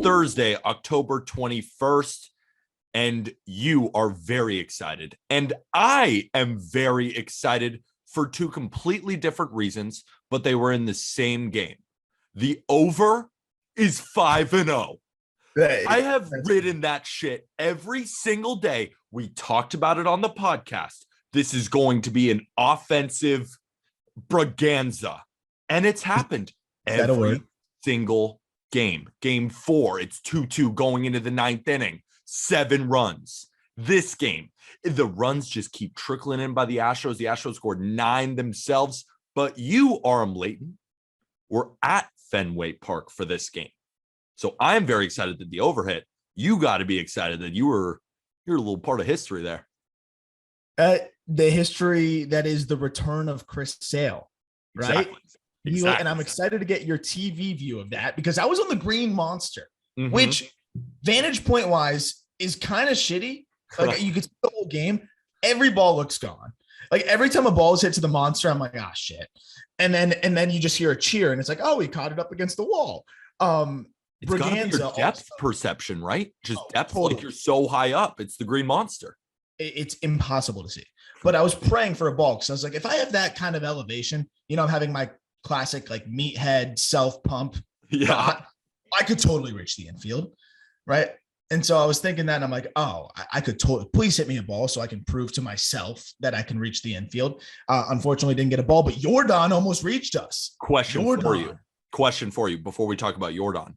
Thursday, October 21st, and you are very excited. And I am very excited for two completely different reasons, but they were in the same game. The over is 5-0. I have ridden that shit every single day. We talked about it on the podcast. This is going to be an offensive braganza. And it's happened every single game. Game 4, it's 2-2 going into the 9th inning. 7 runs. This game, the runs just keep trickling in by the Astros. The Astros scored 9 themselves. But you, Aram Layton, were at Fenway Park for this game. So I'm very excited that the over hit. You got to be excited that you're a little part of history there. The history that is the return of Chris Sale, right? Exactly. And I'm excited to get your TV view of that because I was on the Green Monster, which vantage point wise is kind of shitty. Like you could see the whole game. Every ball looks gone. Like every time a ball is hit to the monster, I'm like, ah, shit. And then you just hear a cheer and it's like, oh, he caught it up against the wall. It's got to be your depth perception, right? Just depth, totally. Like you're so high up. It's the Green Monster. It's impossible to see. But I was praying for a ball because I was like, if I have that kind of elevation, I'm having my classic like meathead self pump. Yeah, I could totally reach the infield, right? And so I was thinking that, and I'm like, oh, I could totally, please hit me a ball so I can prove to myself that I can reach the infield. Unfortunately, didn't get a ball, but Yordan almost reached us. Question for you before we talk about Yordan.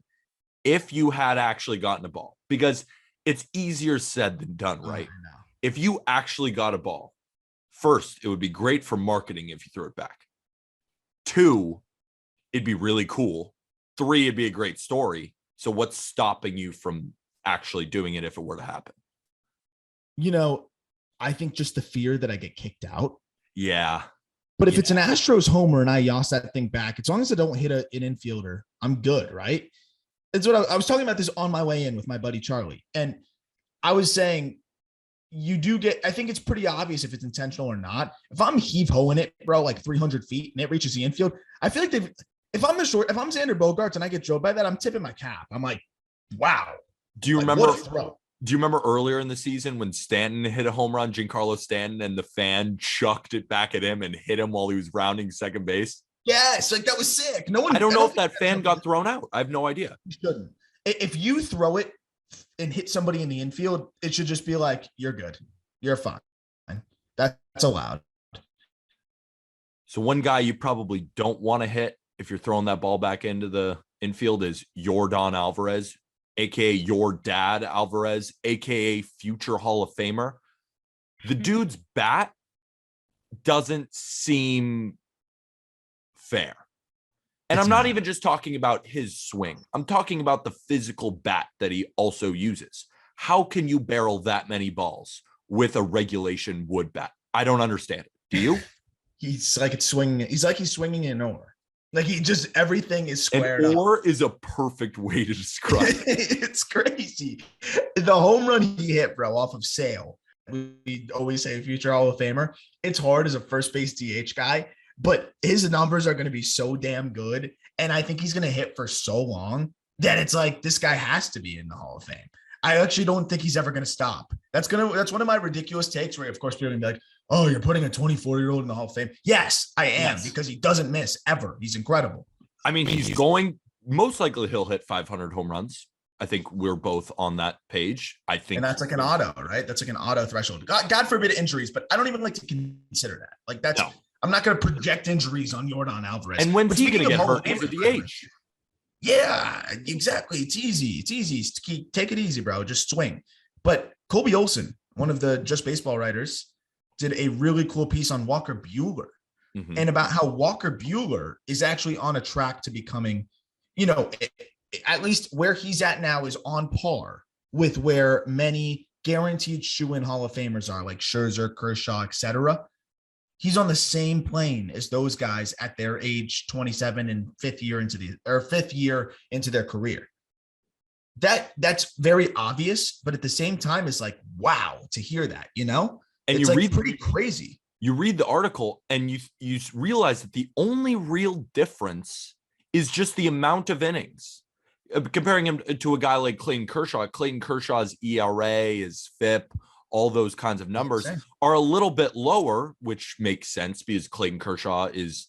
If you had actually gotten a ball, because it's easier said than done, right? If you actually got a ball, first, it would be great for marketing if you threw it back. 2, it'd be really cool. 3, it'd be a great story. So what's stopping you from actually doing it if it were to happen? I think just the fear that I get kicked out. Yeah. But if it's an Astros homer and I yoss that thing back, as long as I don't hit an infielder, I'm good, right? It's what I was talking about this on my way in with my buddy Charlie. And I was saying, you do get, I think it's pretty obvious if it's intentional or not. If I'm heave-hoing it, bro, like 300 feet and it reaches the infield, I feel like if I'm Xander Bogaerts and I get drilled by that, I'm tipping my cap. I'm like, wow. Do you remember earlier in the season when Stanton hit a home run, Giancarlo Stanton, and the fan chucked it back at him and hit him while he was rounding second base? Yes, like that was sick. I don't know if that fan got thrown out. I have no idea. You shouldn't. If you throw it and hit somebody in the infield, it should just be like, you're good. You're fine. That's allowed. So one guy you probably don't want to hit if you're throwing that ball back into the infield is Yordon Alverez, aka your dad Alvarez, aka future Hall of Famer. The dude's bat doesn't seem fair. And I'm not even just talking about his swing. I'm talking about the physical bat that he also uses. How can you barrel that many balls with a regulation wood bat? I don't understand it. Do you? He's like he's swinging an oar. Like he just, everything is squared up. An oar is a perfect way to describe it. It's crazy. The home run he hit, bro, off of Sale. We always say future Hall of Famer. It's hard as a first base DH guy, but his numbers are going to be so damn good. And I think he's going to hit for so long that it's like, this guy has to be in the Hall of Fame. I actually don't think he's ever going to stop. That's one of my ridiculous takes where, of course, people are going to be like, oh, you're putting a 24-year-old in the Hall of Fame. Yes, I am, because he doesn't miss ever. He's incredible. I mean, he's going, most likely he'll hit 500 home runs. I think we're both on that page. I think. And that's like an auto, right? That's like an auto threshold. God forbid injuries, but I don't even like to consider that. Like that's, no. I'm not going to project injuries on Yordan Alvarez. And when's he going to get hurt for the age? Yeah, exactly. It's easy. It's easy. Take it easy, bro. Just swing. But Colby Olson, one of the Just Baseball writers, did a really cool piece on Walker Buehler and about how Walker Buehler is actually on a track to becoming, at least where he's at now is on par with where many guaranteed shoe-in Hall of Famers are, like Scherzer, Kershaw, etc. He's on the same plane as those guys at their age 27 and fifth year into their career. That's very obvious, but at the same time, it's like, wow, to hear that, And it's like pretty crazy. You read the article and you realize that the only real difference is just the amount of innings. comparing him to a guy like Clayton Kershaw. Clayton Kershaw's ERA, his FIP, all those kinds of numbers are a little bit lower, which makes sense because Clayton Kershaw is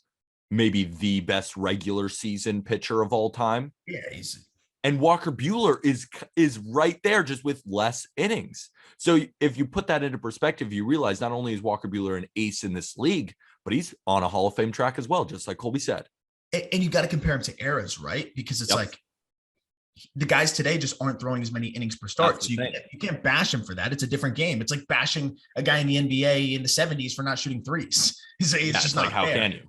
maybe the best regular season pitcher of all time. Yeah, and Walker Buehler is right there, just with less innings. So if you put that into perspective, you realize not only is Walker Buehler an ace in this league, but he's on a Hall of Fame track as well, just like Colby said. And you got to compare him to eras, right? Because it's like the guys today just aren't throwing as many innings per start. So you can't bash him for that. It's a different game. It's like bashing a guy in the NBA in the 70s for not shooting threes. It's just not how fair. Can you?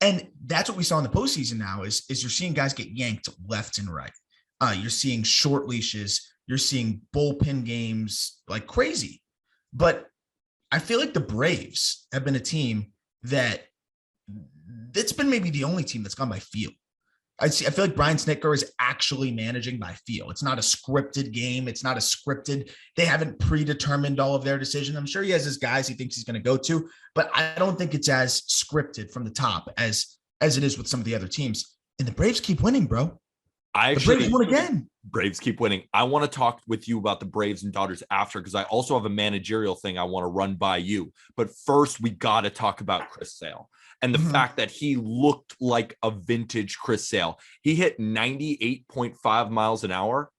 And that's what we saw in the postseason now is you're seeing guys get yanked left and right. You're seeing short leashes. You're seeing bullpen games like crazy. But I feel like the Braves have been a team it's been maybe the only team that's gone by feel. I feel like Brian Snitker is actually managing by feel. It's not a scripted game. It's not a scripted. They haven't predetermined all of their decisions. I'm sure he has his guys he thinks he's going to go to, but I don't think it's as scripted from the top as it is with some of the other teams. And the Braves keep winning, bro. The Braves won again. Braves keep winning. I want to talk with you about the Braves and Dodgers after, because I also have a managerial thing I want to run by you. But first, we got to talk about Chris Sale and the fact that he looked like a vintage Chris Sale. He hit 98.5 miles an hour.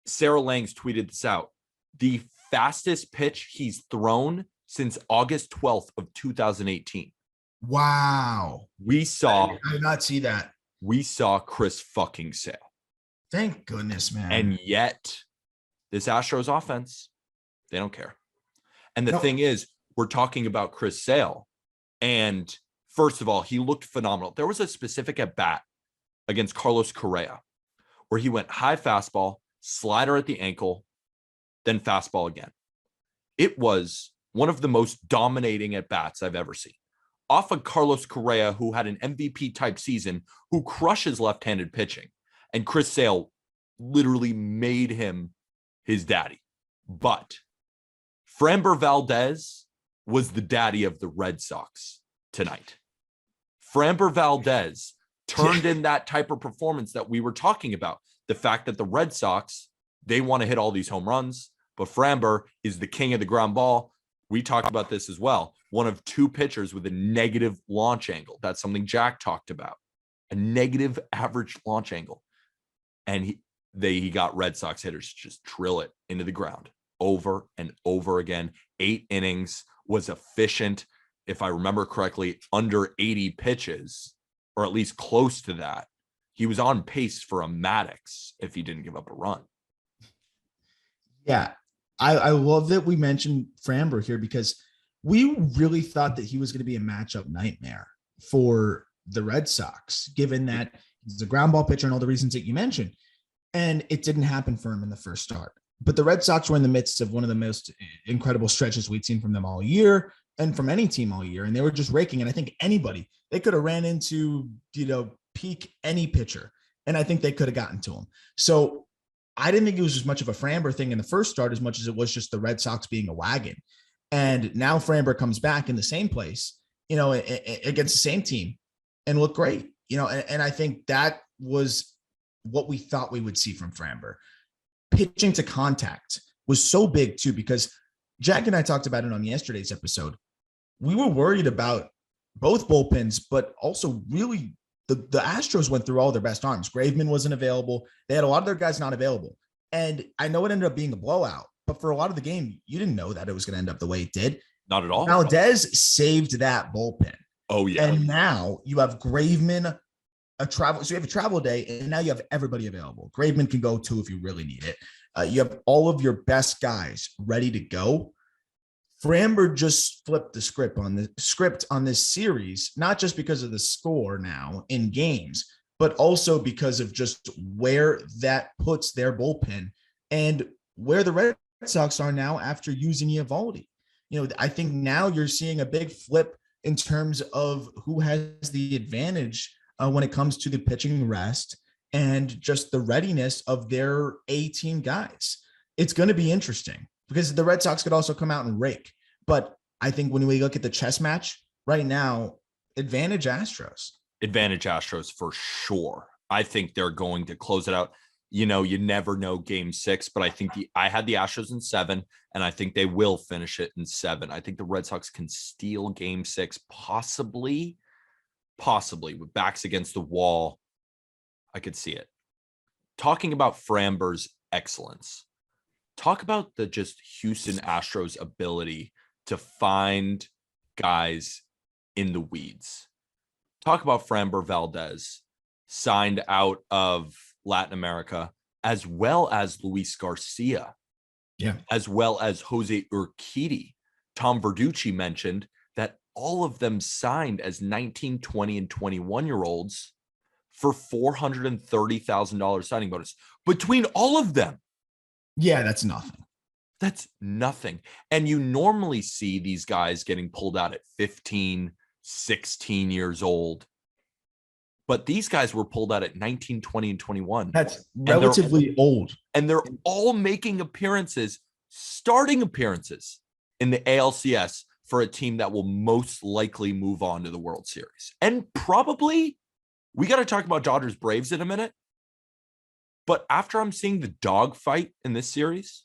Sarah Langs tweeted this out. The fastest pitch he's thrown since August 12th of 2018. Wow. I did not see that. We saw Chris fucking Sale. Thank goodness, man. And yet, this Astros offense, they don't care. And the thing is, we're talking about Chris Sale. And first of all, he looked phenomenal. There was a specific at bat against Carlos Correa where he went high fastball, slider at the ankle, then fastball again. It was one of the most dominating at bats I've ever seen. Off of Carlos Correa, who had an MVP type season, who crushes left-handed pitching. And Chris Sale literally made him his daddy. But Framber Valdez was the daddy of the Red Sox tonight. Framber Valdez turned in that type of performance that we were talking about. The fact that the Red Sox, they want to hit all these home runs, but Framber is the king of the ground ball. We talked about this as well. One of two pitchers with a negative launch angle. That's something Jack talked about. A negative average launch angle. And he got Red Sox hitters to just drill it into the ground over and over again. 8 innings, was efficient. If I remember correctly, under 80 pitches, or at least close to that. He was on pace for a Maddox if he didn't give up a run. Yeah. I love that we mentioned Framber here because we really thought that he was going to be a matchup nightmare for the Red Sox, given that he's a ground ball pitcher and all the reasons that you mentioned. And it didn't happen for him in the first start. But the Red Sox were in the midst of one of the most incredible stretches we'd seen from them all year and from any team all year. And they were just raking. And I think they could have ran into, peak any pitcher. And I think they could have gotten to him. So I didn't think it was as much of a Framber thing in the first start as much as it was just the Red Sox being a wagon. And now Framber comes back in the same place, against the same team and look great, and I think that was what we thought we would see from Framber. Pitching to contact was so big too, because Jack and I talked about it on yesterday's episode. We were worried about both bullpens, but also really the Astros went through all their best arms. Graveman wasn't available. They had a lot of their guys not available. And I know it ended up being a blowout, but for a lot of the game, you didn't know that it was going to end up the way it did. Not at all. Valdez saved that bullpen. Oh, yeah. And now you have Graveman, so you have a travel day, and now you have everybody available. Graveman can go too if you really need it. You have all of your best guys ready to go. Framber just flipped the script on this series, not just because of the score now in games, but also because of just where that puts their bullpen and where the Red Sox are now after using Eovaldi. I think now you're seeing a big flip in terms of who has the advantage when it comes to the pitching rest and just the readiness of their A-team guys. It's going to be interesting because the Red Sox could also come out and rake. But I think when we look at the chess match right now, advantage Astros. Advantage Astros for sure. I think they're going to close it out. You never know game 6, but I think I had the Astros in 7, and I think they will finish it in 7. I think the Red Sox can steal game 6, possibly with backs against the wall. I could see it. Talking about Framber's excellence, talk about the just Houston Astros ability to find guys in the weeds. Talk about Framber Valdez, signed out of Latin America, as well as Luis Garcia, as well as Jose Urquidy. Tom Verducci mentioned that all of them signed as 19, 20, and 21-year-olds for $430,000 signing bonus between all of them. Yeah, that's nothing. That's nothing. And you normally see these guys getting pulled out at 15, 16 years old. But these guys were pulled out at 19, 20, and 21. That's relatively old. And they're all making starting appearances in the ALCS for a team that will most likely move on to the World Series. And probably, we got to talk about Dodgers Braves in a minute. But after I'm seeing the dogfight in this series,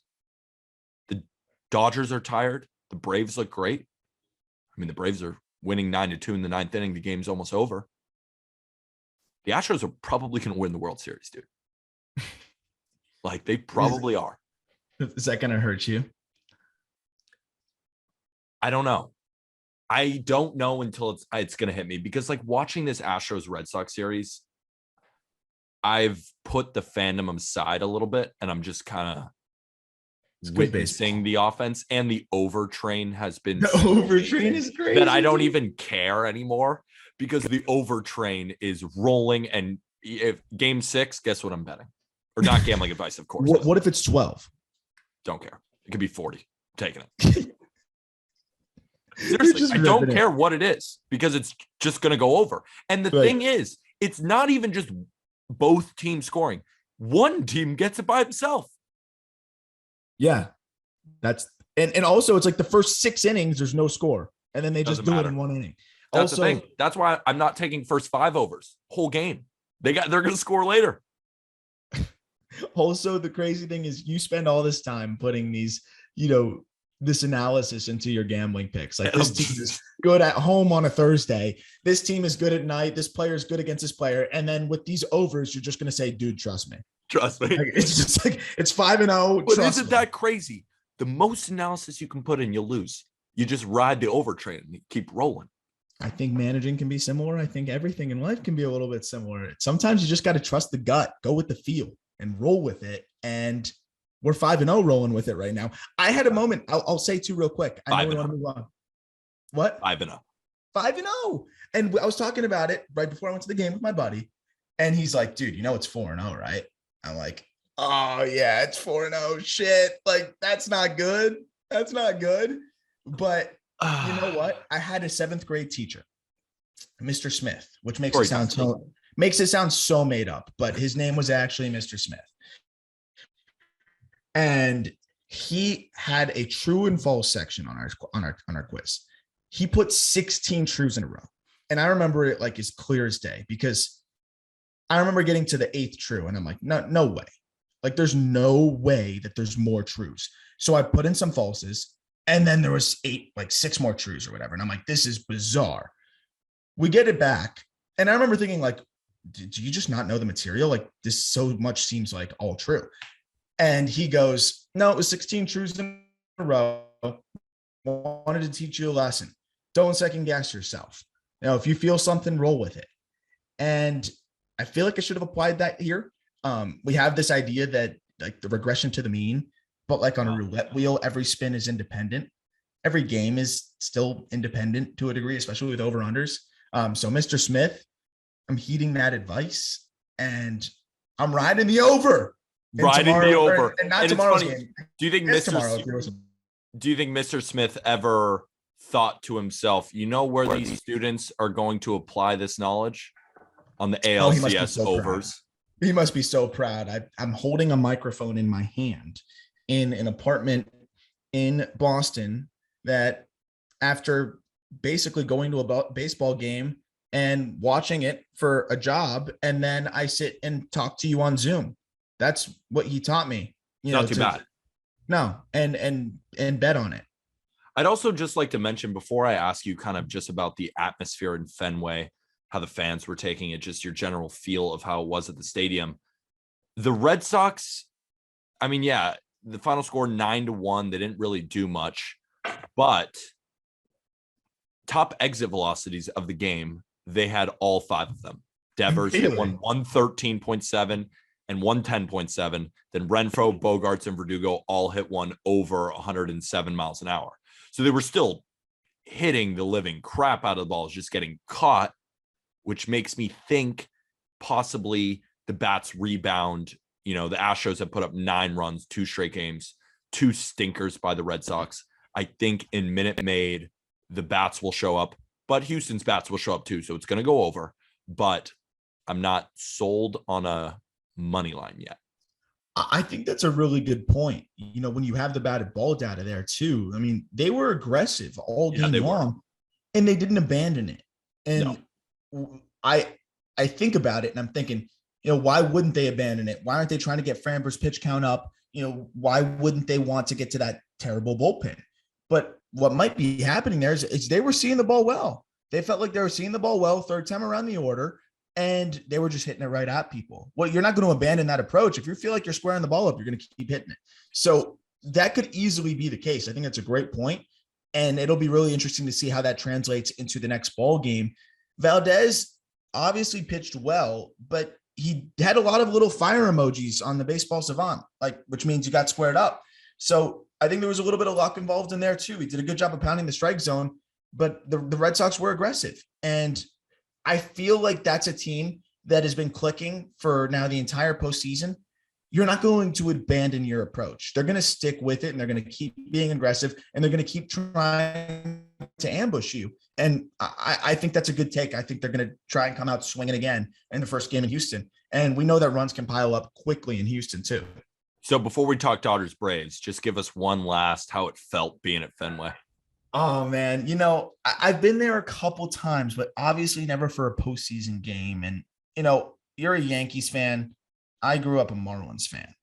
the Dodgers are tired. The Braves look great. I mean, the Braves are winning 9-2 in the 9th inning. The game's almost over. The Astros are probably going to win the World Series, dude. Like, they probably are. Is that going to hurt you? I don't know. I don't know until it's going to hit me, because like watching this Astros Red Sox series, I've put the fandom aside a little bit, and I'm just kind of witnessing the offense, and the overtrain has been the overtrain is crazy that I don't even care anymore, because the overtrain is rolling. And if game 6, guess what I'm betting? Or not gambling advice, of course. What if it's 12? Don't care. It could be 40. I'm taking it. Seriously, I don't care what it is, because it's just going to go over. And the thing is, it's not even just both teams scoring. One team gets it by himself. Yeah. And also it's like the first 6 innings, there's no score. And then they just do it in 1 inning. That's the thing. That's why I'm not taking first 5 overs, whole game. They're going to score later. Also, the crazy thing is you spend all this time putting these, this analysis into your gambling picks. Like, this team is good at home on a Thursday. This team is good at night. This player is good against this player. And then with these overs, you're just going to say, dude, trust me. Trust me. Like, it's just like, it's 5-0. But isn't that crazy? The most analysis you can put in, you'll lose. You just ride the overtrain and you keep rolling. I think managing can be similar. I think everything in life can be a little bit similar. Sometimes you just got to trust the gut, go with the feel, and roll with it. And we're 5-0 rolling with it right now. I had a moment. I'll say 2 real quick. I know we want to move on. What? 5-0. 5-0. And I was talking about it right before I went to the game with my buddy. And he's like, dude, it's 4-0, right? I'm like, oh yeah, it's 4-0. Shit. Like, that's not good. That's not good. But you know what? I had a 7th grade teacher, Mr. Smith, which makes it sound so made up, but his name was actually Mr. Smith. And he had a true and false section on our quiz. He put 16 trues in a row. And I remember it like as clear as day, because I remember getting to the 8th true and I'm like, no way. Like, there's no way that there's more trues. So I put in some falses, and then there was 6 more trues or whatever. And I'm like, this is bizarre. We get it back. And I remember thinking, like, do you just not know the material? Like, this so much seems like all true. And he goes, no, it was 16 truths in a row. Wanted to teach you a lesson. Don't second guess yourself. If you feel something, roll with it. And I feel like I should have applied that here. We have this idea that, like, the regression to the mean, but like on a roulette wheel, every spin is independent. Every game is still independent to a degree, especially with over-unders. So Mr. Smith, I'm heeding that advice, and I'm riding the over. And not tomorrow's funny. game. Do you think Mr. Smith ever thought to himself, where these students are going to apply this knowledge? On the ALCS overs. He must be so proud. I'm holding a microphone in my hand in an apartment in Boston that, after basically going to a baseball game and watching it for a job. And then I sit and talk to you on Zoom. That's what he taught me, Not too bad. No. And bet on it. I'd also just like to mention before I ask you kind of just about the atmosphere in Fenway, how the fans were taking it, just your general feel of how it was at the stadium. The Red Sox, I mean, yeah, the final score 9-1. They didn't really do much, but top exit velocities of the game, they had all 5 of them. Devers hit one 113.7 and 110.7. Then Renfroe, Bogarts, and Verdugo all hit one over 107 miles an hour. So they were still hitting the living crap out of the balls, just getting caught, which makes me think possibly the bats rebound. You know, the Astros have put up 9 runs, 2 straight games, 2 stinkers by the Red Sox. I think in Minute Maid, the bats will show up, but Houston's bats will show up too. So it's going to go over, but I'm not sold on a money line yet. I think that's a really good point. You know, when you have the batted ball data there too, I mean, they were aggressive all game long and they didn't abandon it. And I think about it and I'm thinking, you know, why wouldn't they abandon it? Why aren't they trying to get Framber's pitch count up? You know, why wouldn't they want to get to that terrible bullpen? But what might be happening there is they were seeing the ball well. They felt like they were seeing the ball well third time around the order, and they were just hitting it right at people. Well, you're not going to abandon that approach. If you feel like you're squaring the ball up, you're going to keep hitting it. So that could easily be the case. I think that's a great point, and it'll be really interesting to see how that translates into the next ball game. Valdez obviously pitched well, but he had a lot of little fire emojis on the baseball savant, like, which means you got squared up. So I think there was a little bit of luck involved in there too. He did a good job of pounding the strike zone, but the Red Sox were aggressive. And I feel like that's a team that has been clicking for now the entire postseason. You're not going to abandon your approach. They're going to stick with it and they're going to keep being aggressive and they're going to keep trying to ambush you. And I think that's a good take. I think they're going to try and come out swinging again in the first game in Houston. And we know that runs can pile up quickly in Houston too. So before we talk Dodgers Braves, just give us one last how it felt being at Fenway. Oh man, you know, I've been there a couple times, but obviously never for a postseason game. And you know, you're a Yankees fan. I grew up a Marlins fan.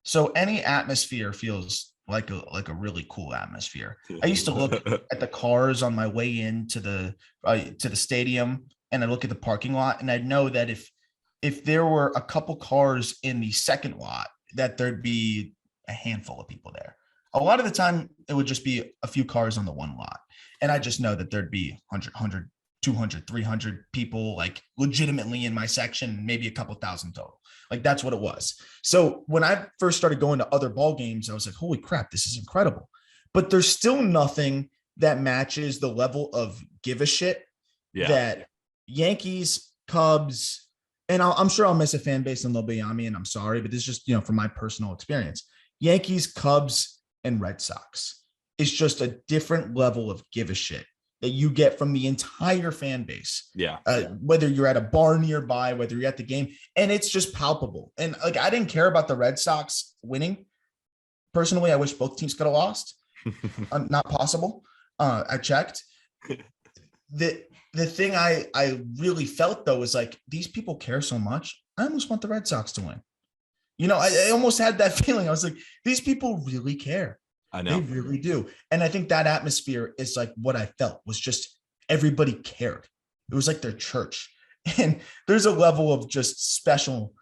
So any atmosphere feels like a really cool atmosphere. I used to look at the cars on my way into the stadium, and I look at the parking lot, and I know that if there were a couple cars in the second lot, that there'd be a handful of people there. A lot of the time, it would just be a few cars on the one lot, and I just know that there'd be 100, 200, 300 people like legitimately in my section, maybe a couple thousand total. Like that's what it was. So when I first started going to other ball games, I was like, holy crap, this is incredible. But there's still nothing that matches the level of give a shit that Yankees, Cubs, and I'm sure I'll miss a fan base and they'll be on me, and I'm sorry, but this is just, you know, from my personal experience, Yankees, Cubs, and Red Sox is just a different level of give a shit that you get from the entire fan base. Yeah. Whether you're at a bar nearby, whether you're at the game, and it's just palpable. And like, I didn't care about the Red Sox winning. Personally, I wish both teams could have lost. Not possible. I checked. The thing I really felt though was like, these people care so much. I almost want the Red Sox to win. You know, I almost had that feeling. I was like, these people really care. I know. They really do. And I think that atmosphere is like what I felt was just everybody cared. It was like their church. And there's a level of just special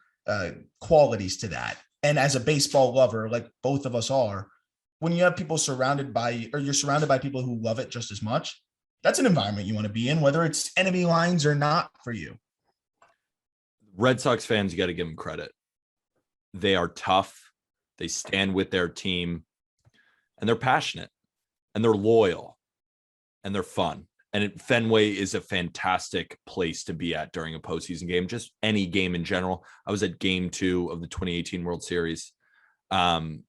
qualities to that. And as a baseball lover, like both of us are, when you have people surrounded by, or you're surrounded by people who love it just as much, that's an environment you want to be in, whether it's enemy lines or not for you. Red Sox fans, you got to give them credit. They are tough. They stand with their team, and they're passionate, and they're loyal, and they're fun. And Fenway is a fantastic place to be at during a postseason game, just any game in general. I was at game 2 of the 2018 World Series. And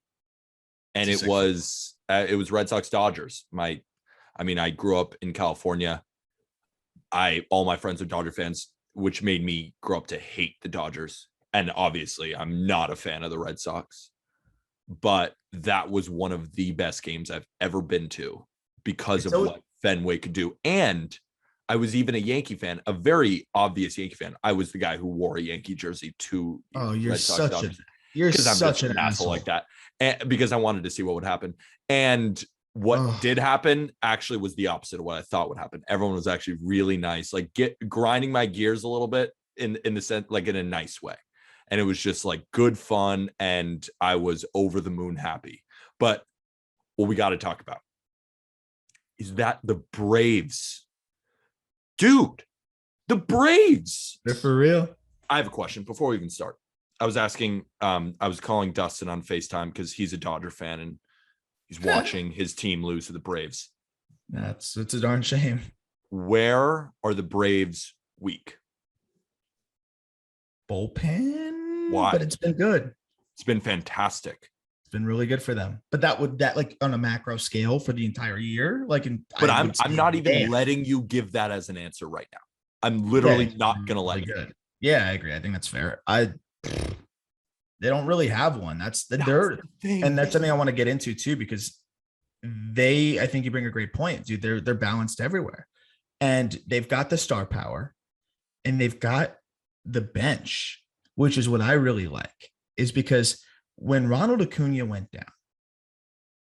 it was Red Sox Dodgers. I grew up in California. All my friends are Dodger fans, which made me grow up to hate the Dodgers. And obviously I'm not a fan of the Red Sox, but that was one of the best games I've ever been to because of what Fenway could do. And I was even a Yankee fan, a very obvious Yankee fan. I was the guy who wore a Yankee jersey to You're Red Sox such a Dodgers you're because I'm such just an an asshole like that, and because I wanted to see what would happen. And what Ugh. did happen actually was the opposite of what I thought would happen. Everyone was actually really nice, like grinding my gears a little bit in the sense, like in a nice way. And it was just like good fun, and I was over the moon happy. But what we got to talk about is that the Braves, dude, the Braves. They're for real. I have a question before we even start. I was asking, I was calling Dustin on FaceTime because he's a Dodger fan and he's watching his team lose to the Braves. It's a darn shame. Where are the Braves weak? Bullpen. Why? But it's been good. It's been fantastic. It's been really good for them. But that like on a macro scale for the entire year, like But I'm not even letting you give that as an answer right now. I'm literally not gonna let you. Good. Yeah, I agree. I think that's fair. They don't really have one. That's the thing. And that's something I want to get into too, because I think you bring a great point, dude. They're balanced everywhere. And they've got the star power and they've got the bench, which is what I really like, is because when Ronald Acuna went down,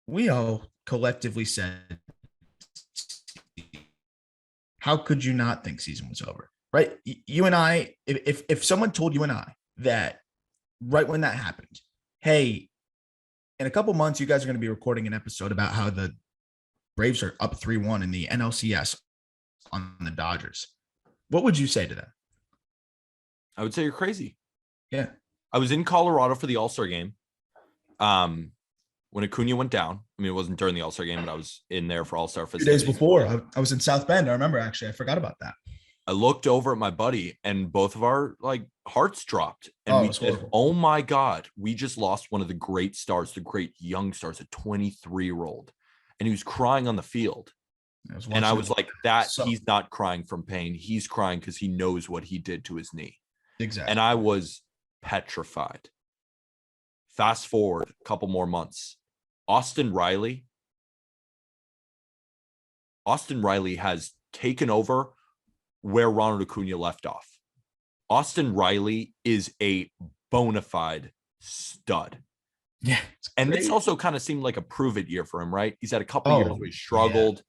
we all collectively said, how could you not think season was over? Right? You and I, if someone told you and I that right when that happened, hey, in a couple months, you guys are going to be recording an episode about how the Braves are up 3-1 in the NLCS on the Dodgers, what would you say to them? I would say you're crazy. Yeah. I was in Colorado for the All-Star game. When Acuna went down, I mean, it wasn't during the All-Star game, but I was in there for All-Star 2 days before. I was in South Bend. I remember, actually. I forgot about that. I looked over at my buddy and both of our hearts dropped. And we said, oh my God, we just lost one of the great stars, the great young stars, a 23-year-old. And he was crying on the field. And I was like, he's not crying from pain. He's crying because he knows what he did to his knee. Exactly. And I was petrified. Fast forward a couple more months. Austin Riley has taken over where Ronald Acuna left off. Austin Riley is a bona fide stud. Yeah. And this also kind of seemed like a prove it year for him, right? He's had a couple years where he struggled. Yeah.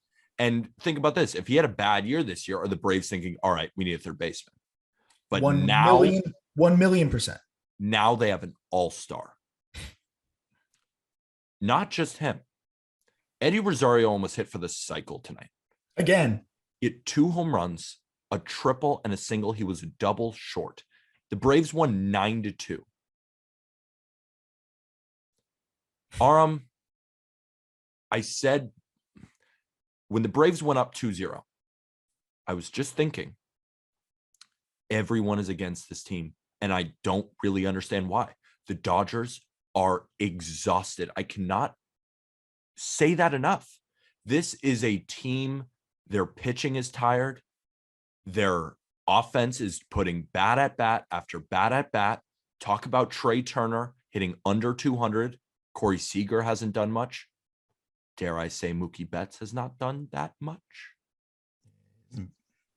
And think about this. If he had a bad year this year, are the Braves thinking, all right, we need a third baseman? But 1 million%. Now they have an all-star. Not just him. Eddie Rosario almost hit for the cycle tonight. Again. He hit 2 home runs, a triple, and a single. He was a double short. The Braves won 9-2. Aram, I said when the Braves went up 2-0, I was just thinking, everyone is against this team, and I don't really understand why. The Dodgers are exhausted. I cannot say that enough. This is a team, their pitching is tired. Their offense is putting bat at bat after bat at bat. Talk about Trey Turner hitting under 200. Corey Seager hasn't done much. Dare I say Mookie Betts has not done that much.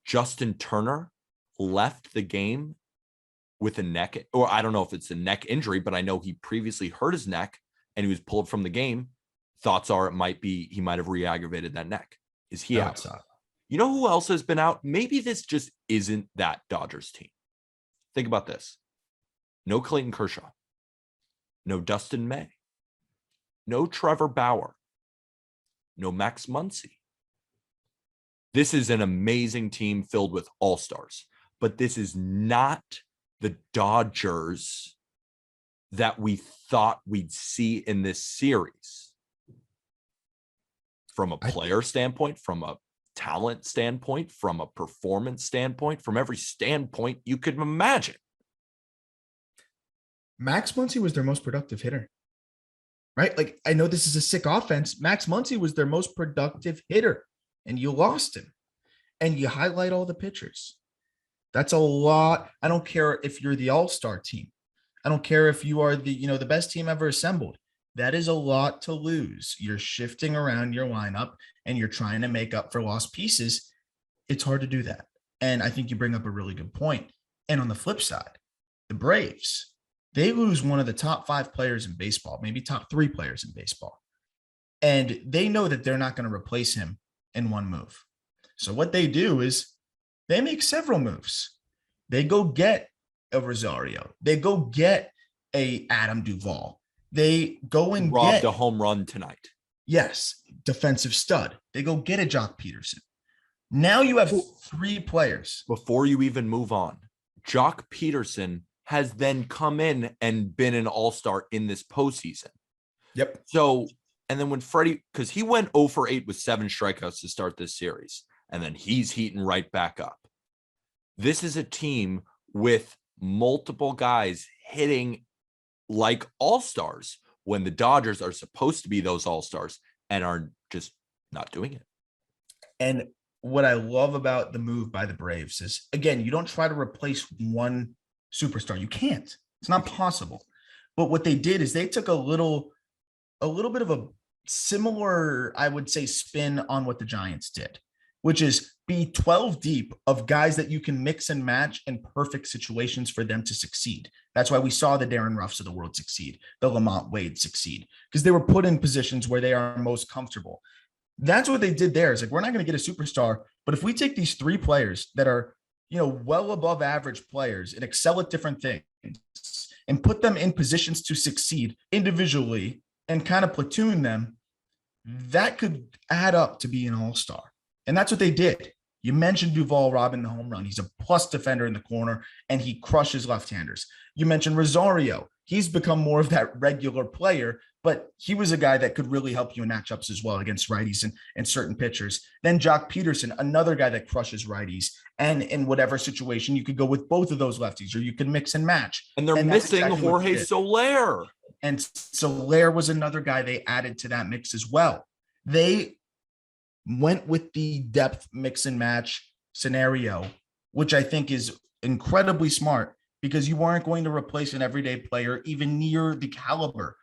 Justin Turner left the game with a neck, or I don't know if it's a neck injury, but I know he previously hurt his neck and he was pulled from the game. Thoughts are he might have re-aggravated that neck. Is he out? You know who else has been out? Maybe this just isn't that Dodgers team. Think about this. No Clayton Kershaw. No Dustin May. No Trevor Bauer. No Max Muncy. This is an amazing team filled with all-stars, but this is not the Dodgers that we thought we'd see in this series. From a player standpoint, from a talent standpoint, from a performance standpoint, from every standpoint you could imagine. Max Muncy was their most productive hitter, right? Like, I know this is a sick offense. Max Muncy was their most productive hitter, and you lost him. And you highlight all the pitchers. That's a lot. I don't care if you're the all-star team. I don't care if you are the best team ever assembled. That is a lot to lose. You're shifting around your lineup and you're trying to make up for lost pieces. It's hard to do that. And I think you bring up a really good point. And on the flip side, the Braves, they lose one of the top 5 players in baseball, maybe top 3 players in baseball. And they know that they're not going to replace him in one move. So what they do is they make several moves. They go get a Rosario. They go get a Adam Duvall. They go and robbed get a home run tonight. Yes, defensive stud. They go get a Jock Peterson. Now you have 3 players. Before you even move on, Jock Peterson has then come in and been an all-star in this postseason. Yep. So, and then when Freddie, because he went 0 for 8 with 7 strikeouts to start this series, and then he's heating right back up. This is a team with multiple guys hitting like all-stars when the Dodgers are supposed to be those all-stars and are just not doing it. And what I love about the move by the Braves is, again, you don't try to replace one superstar. You can't. It's not possible. But what they did is they took a little bit of a similar, I would say, spin on what the Giants did, which is be 12 deep of guys that you can mix and match in perfect situations for them to succeed. That's why we saw the Darren Ruffs of the world succeed, the Lamont Wade succeed, because they were put in positions where they are most comfortable. That's what they did there. It's like, we're not going to get a superstar, but if we take these 3 players that are, well above average players and excel at different things and put them in positions to succeed individually and kind of platoon them, that could add up to be an all-star. And that's what they did. You mentioned Duvall robbing the home run. He's a plus defender in the corner, and he crushes left-handers. You mentioned Rosario. He's become more of that regular player, but he was a guy that could really help you in matchups as well against righties and certain pitchers. Then Jock Peterson, another guy that crushes righties. And in whatever situation, you could go with both of those lefties, or you can mix and match. And they're missing exactly Jorge Soler. And Soler was another guy they added to that mix as well. They went with the depth mix and match scenario, which I think is incredibly smart, because you aren't going to replace an everyday player even near the caliber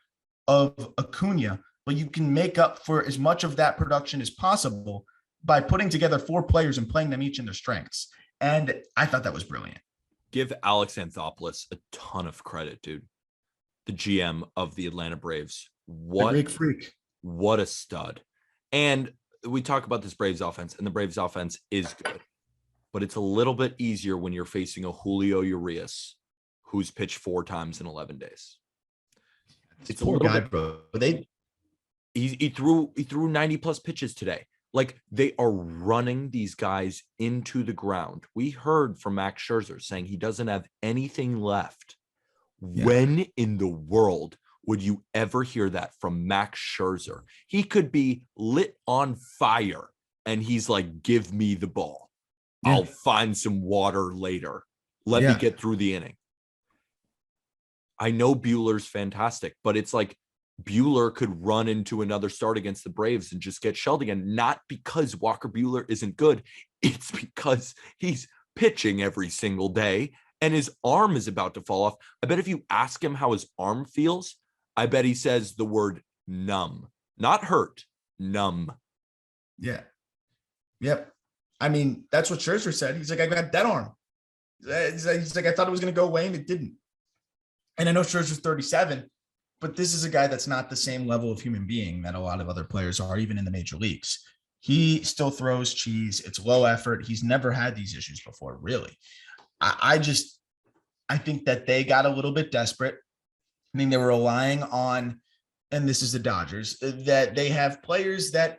of Acuna, but you can make up for as much of that production as possible by putting together 4 players and playing them each in their strengths. And I thought that was brilliant. Give Alex Anthopoulos a ton of credit, dude. The GM of the Atlanta Braves. What a big freak. What a stud. And we talk about this Braves offense, and the Braves offense is good, but it's a little bit easier when you're facing a Julio Urias who's pitched 4 times in 11 days. It's a poor guy, bro. He threw 90 plus pitches today. Like, they are running these guys into the ground. We heard from Max Scherzer saying he doesn't have anything left. Yeah. When in the world would you ever hear that from Max Scherzer? He could be lit on fire and he's like, give me the ball. Yeah. I'll find some water later. Let me get through the inning. I know Buehler's fantastic, but it's like Buehler could run into another start against the Braves and just get shelled again. Not because Walker Buehler isn't good. It's because he's pitching every single day and his arm is about to fall off. I bet if you ask him how his arm feels, I bet he says the word numb, not hurt, numb. Yeah. Yep. I mean, that's what Scherzer said. He's like, I got that arm. He's like, I thought it was going to go away and it didn't. And I know Scherzer's 37, but this is a guy that's not the same level of human being that a lot of other players are, even in the major leagues. He still throws cheese. It's low effort. He's never had these issues before, really. I think that they got a little bit desperate. I think they were relying on, and this is the Dodgers, that they have players that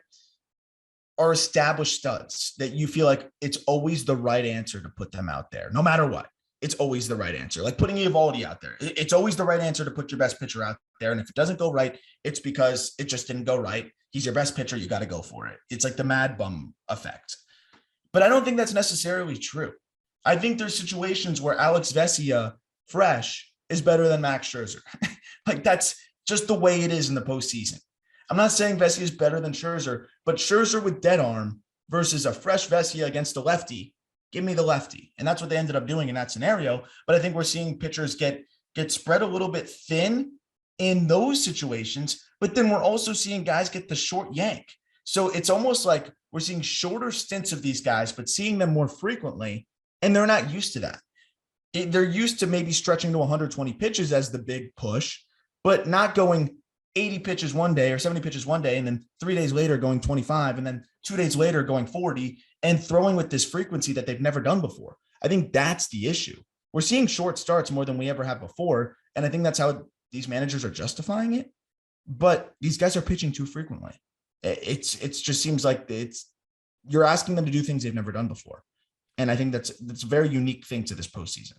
are established studs that you feel like it's always the right answer to put them out there, no matter what. It's always the right answer. Like putting Eovaldi out there. It's always the right answer to put your best pitcher out there. And if it doesn't go right, it's because it just didn't go right. He's your best pitcher. You got to go for it. It's like the Mad Bum effect. But I don't think that's necessarily true. I think there's situations where Alex Vesia, fresh, is better than Max Scherzer. Like, that's just the way it is in the postseason. I'm not saying Vesia is better than Scherzer, but Scherzer with dead arm versus a fresh Vesia against a lefty. Give me the lefty. And that's what they ended up doing in that scenario. But I think we're seeing pitchers get spread a little bit thin in those situations. But then we're also seeing guys get the short yank. So it's almost like we're seeing shorter stints of these guys, but seeing them more frequently, and they're not used to that. They're used to maybe stretching to 120 pitches as the big push, but not going 80 pitches one day or 70 pitches one day, and then 3 days later going 25, and then 2 days later going 40, and throwing with this frequency that they've never done before. I think that's the issue. We're seeing short starts more than we ever have before, and I think that's how these managers are justifying it. But these guys are pitching too frequently. It's just seems like you're asking them to do things they've never done before. And I think that's a very unique thing to this postseason.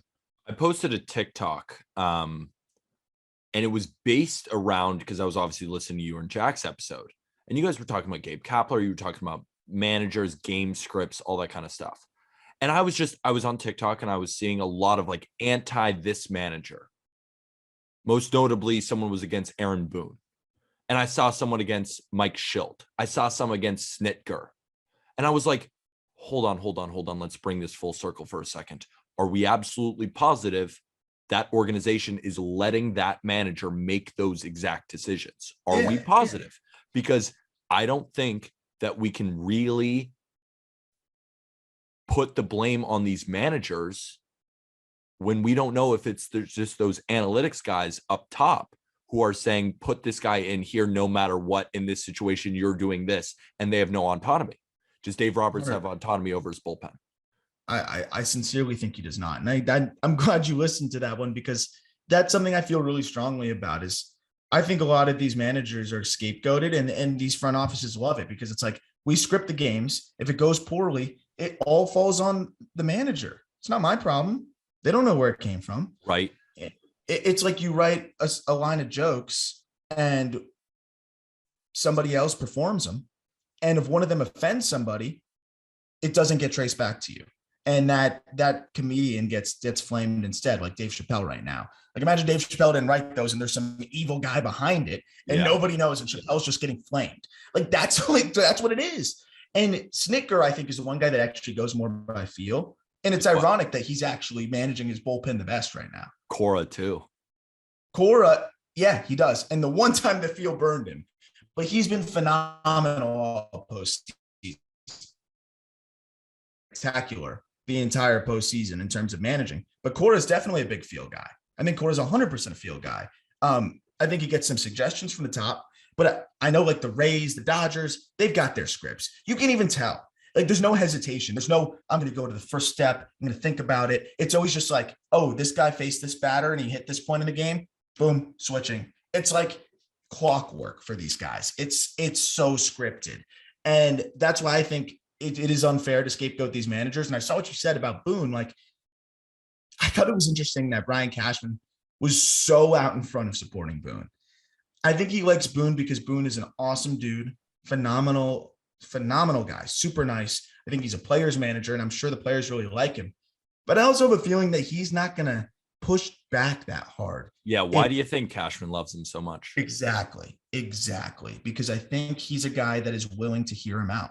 I posted a TikTok, and it was based around, because I was obviously listening to you and Jack's episode, and you guys were talking about Gabe Kapler, you were talking about managers, game scripts, all that kind of stuff. And I was on TikTok and I was seeing a lot of like anti this manager. Most notably, someone was against Aaron Boone. And I saw someone against Mike Schilt. I saw some against Snitker. And I was like, hold on. Let's bring this full circle for a second. Are we absolutely positive that organization is letting that manager make those exact decisions? Are we positive? Because I don't think that we can really put the blame on these managers when we don't know if there's just those analytics guys up top who are saying, put this guy in here no matter what, in this situation, you're doing this, and they have no autonomy. Does Dave Roberts have autonomy over his bullpen? I sincerely think he does not. And I'm glad you listened to that one, because that's something I feel really strongly about. Is I think a lot of these managers are scapegoated, and these front offices love it, because it's like, we script the games. If it goes poorly, it all falls on the manager. It's not my problem. They don't know where it came from. Right. It's like you write a line of jokes and somebody else performs them. And if one of them offends somebody, it doesn't get traced back to you. And that comedian gets flamed instead, like Dave Chappelle right now. Like, imagine Dave Chappelle didn't write those and there's some evil guy behind it and nobody knows, and Chappelle's just getting flamed. Like, that's what it is. And Snitker, I think, is the one guy that actually goes more by feel. And it's ironic that he's actually managing his bullpen the best right now. Cora too. Cora, yeah, he does. And the one time the field burned him, but he's been phenomenal all postseason. Spectacular the entire postseason in terms of managing. But Cora is definitely a big field guy. I think Cora's 100% a field guy. I think he gets some suggestions from the top, but I know, like, the Rays, the Dodgers, they've got their scripts. You can even tell. Like, there's no hesitation. There's no, I'm going to go to the first step. I'm going to think about it. It's always just like, oh, this guy faced this batter and he hit this point in the game. Boom, switching. It's like clockwork for these guys. It's so scripted. And that's why I think it is unfair to scapegoat these managers. And I saw what you said about Boone. Like, I thought it was interesting that Brian Cashman was so out in front of supporting Boone. I think he likes Boone because Boone is an awesome dude, phenomenal guy, super nice. I think he's a player's manager, and I'm sure the players really like him. But I also have a feeling that he's not going to push back that hard. Yeah, why do you think Cashman loves him so much? Exactly. Because I think he's a guy that is willing to hear him out.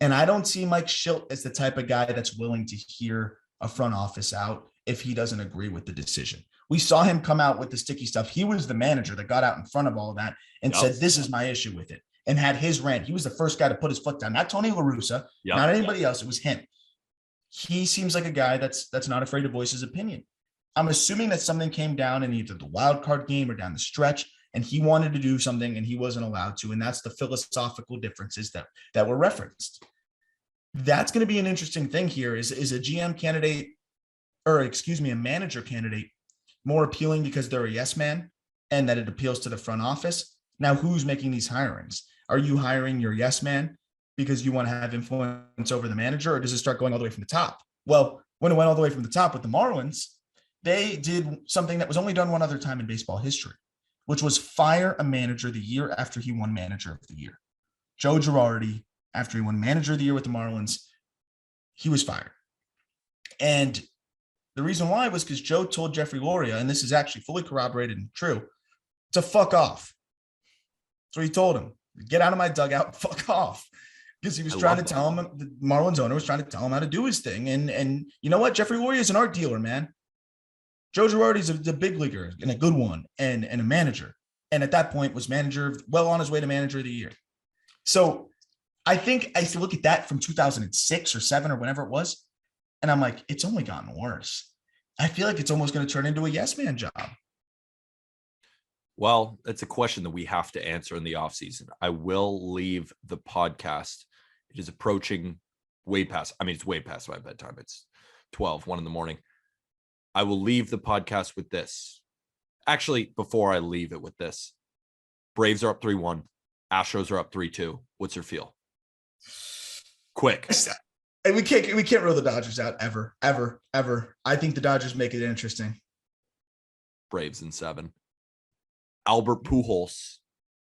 And I don't see Mike Schilt as the type of guy that's willing to hear a front office out if he doesn't agree with the decision. We saw him come out with the sticky stuff. He was the manager that got out in front of all of that and said, this is my issue with it, and had his rant. He was the first guy to put his foot down, not Tony La Russa, not anybody else. It was him. He seems like a guy that's not afraid to voice his opinion. I'm assuming that something came down in either the wild card game or down the stretch, and he wanted to do something and he wasn't allowed to. And that's the philosophical differences that were referenced. That's going to be an interesting thing here. Is a GM candidate, or excuse me, a manager candidate, more appealing because they're a yes man and that it appeals to the front office? Now, who's making these hirings? Are you hiring your yes man because you want to have influence over the manager, or does it start going all the way from the top? Well, when it went all the way from the top with the Marlins, they did something that was only done one other time in baseball history, which was fire a manager the year after he won manager of the year. Joe Girardi, after he won manager of the year with the Marlins, he was fired. And the reason why was because Joe told Jeffrey Loria, and this is actually fully corroborated and true, to fuck off. So he told him, get out of my dugout, fuck off. Because he was trying to tell him, the Marlins owner was trying to tell him how to do his thing. And you know what? Jeffrey Loria is an art dealer, man. Joe Girardi's a big leaguer and a good one, and a manager. And at that point was manager, well on his way to manager of the year. So I think I used to look at that from 2006 or 7 or whenever it was, and I'm like, it's only gotten worse. I feel like it's almost going to turn into a yes man job. Well, it's a question that we have to answer in the offseason. I will leave the podcast. It is approaching way past. I mean, it's way past my bedtime. It's 1 in the morning. I will leave the podcast with this. Actually, before I leave it with this, Braves are up 3-1. Astros are up 3-2. What's your feel? Quick. And we can't rule the Dodgers out ever. I think the Dodgers make it interesting. Braves in 7. Albert Pujols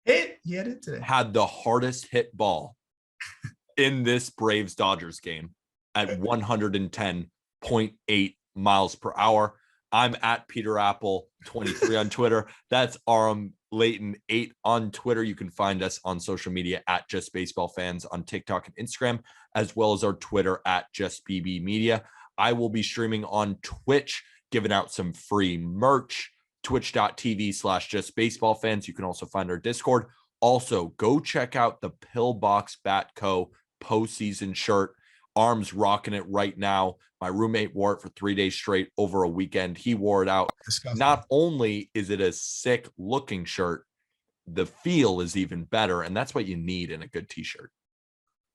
He had it today. had the hardest hit ball in this Braves Dodgers game at 110.8 miles per hour. I'm at Peter Apple 23 on Twitter. That's Aram Layton 8 on Twitter. You can find us on social media at Just Baseball Fans on TikTok and Instagram, as well as our Twitter at Just BB Media. I will be streaming on Twitch, giving out some free merch. Twitch.tv/justbaseballfans. You can also find our Discord. Also, go check out the Pillbox Bat Co. postseason shirt. Arm's rocking it right now. My roommate wore it for 3 days straight over a weekend. He wore it out. Disgusting. Not only is it a sick looking shirt, the feel is even better. And that's what you need in a good t-shirt.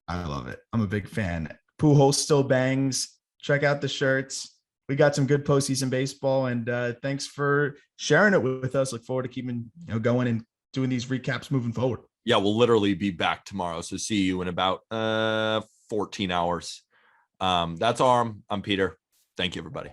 I love it. I'm a big fan. Pujols still bangs. Check out the shirts. We got some good postseason baseball, and thanks for sharing it with us. Look forward to keeping going and doing these recaps moving forward. Yeah, we'll literally be back tomorrow. So see you in about 14 hours. That's Arm. I'm Peter. Thank you, everybody.